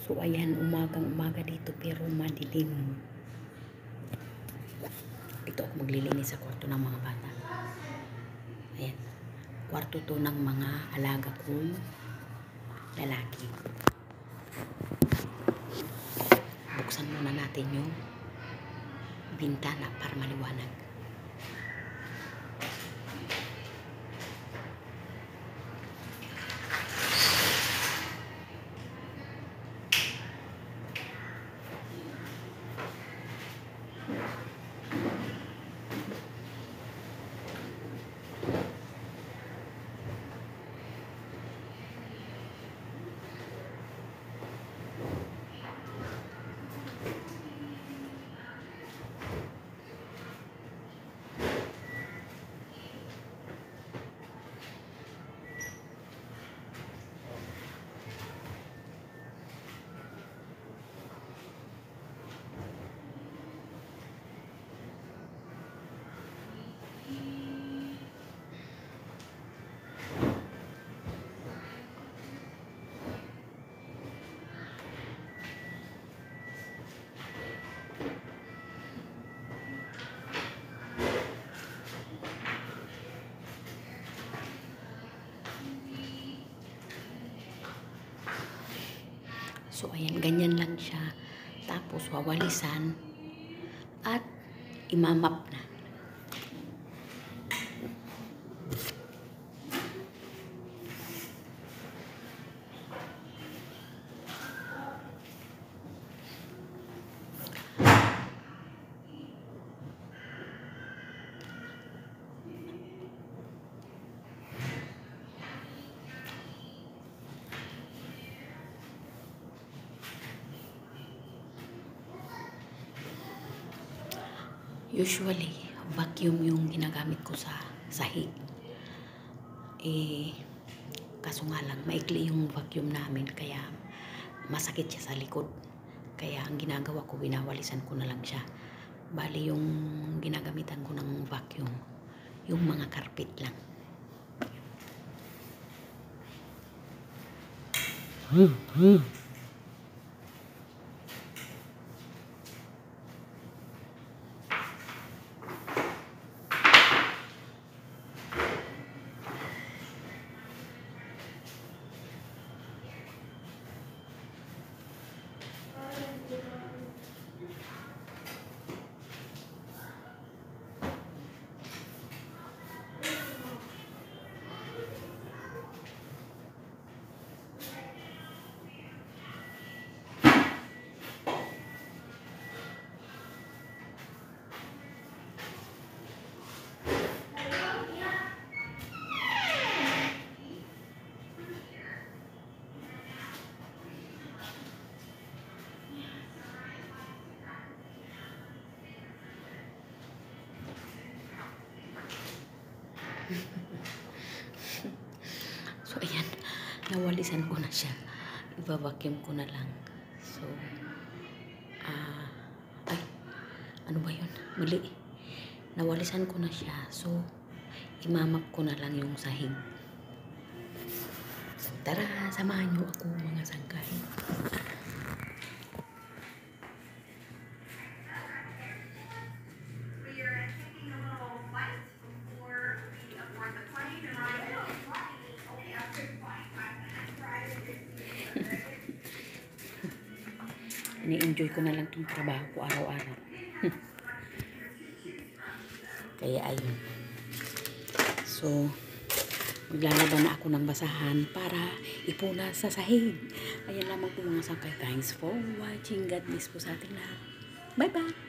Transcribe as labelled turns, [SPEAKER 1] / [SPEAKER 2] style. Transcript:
[SPEAKER 1] So ayan, umagang-umaga dito pero madilim. Dito ako maglilinis sa kwarto ng mga bata. Ayan. Kwarto to ng mga alaga kong lalaki. Buksan muna natin yung bintana para maliwanag. So ayan, ganyan lang siya. Tapos wawalisan at imamap na. Usually, vacuum yung ginagamit ko sa sahig. Kaso nga lang, maikli yung vacuum namin, kaya masakit siya sa likod. Kaya ang ginagawa ko, winawalisan ko na lang siya. Bali yung ginagamitan ko ng vacuum, yung mga carpet lang. So ayan, nawalisan ko na siya. Iba-vacuum ko na lang. So ano ba yun? Mali. Nawalisan ko na siya. So imamap ko na lang yung sahig. So tara, samahan niyo ako mga sangkay. Ini-enjoy ko na lang itong trabaho ko araw-araw. Kaya ayun. So, maglalaban na ako ng basahan para ipuna sa sahig. Ayan lamang po mga sangkay. Thanks for watching. God bless po sa ating lahat. Bye-bye!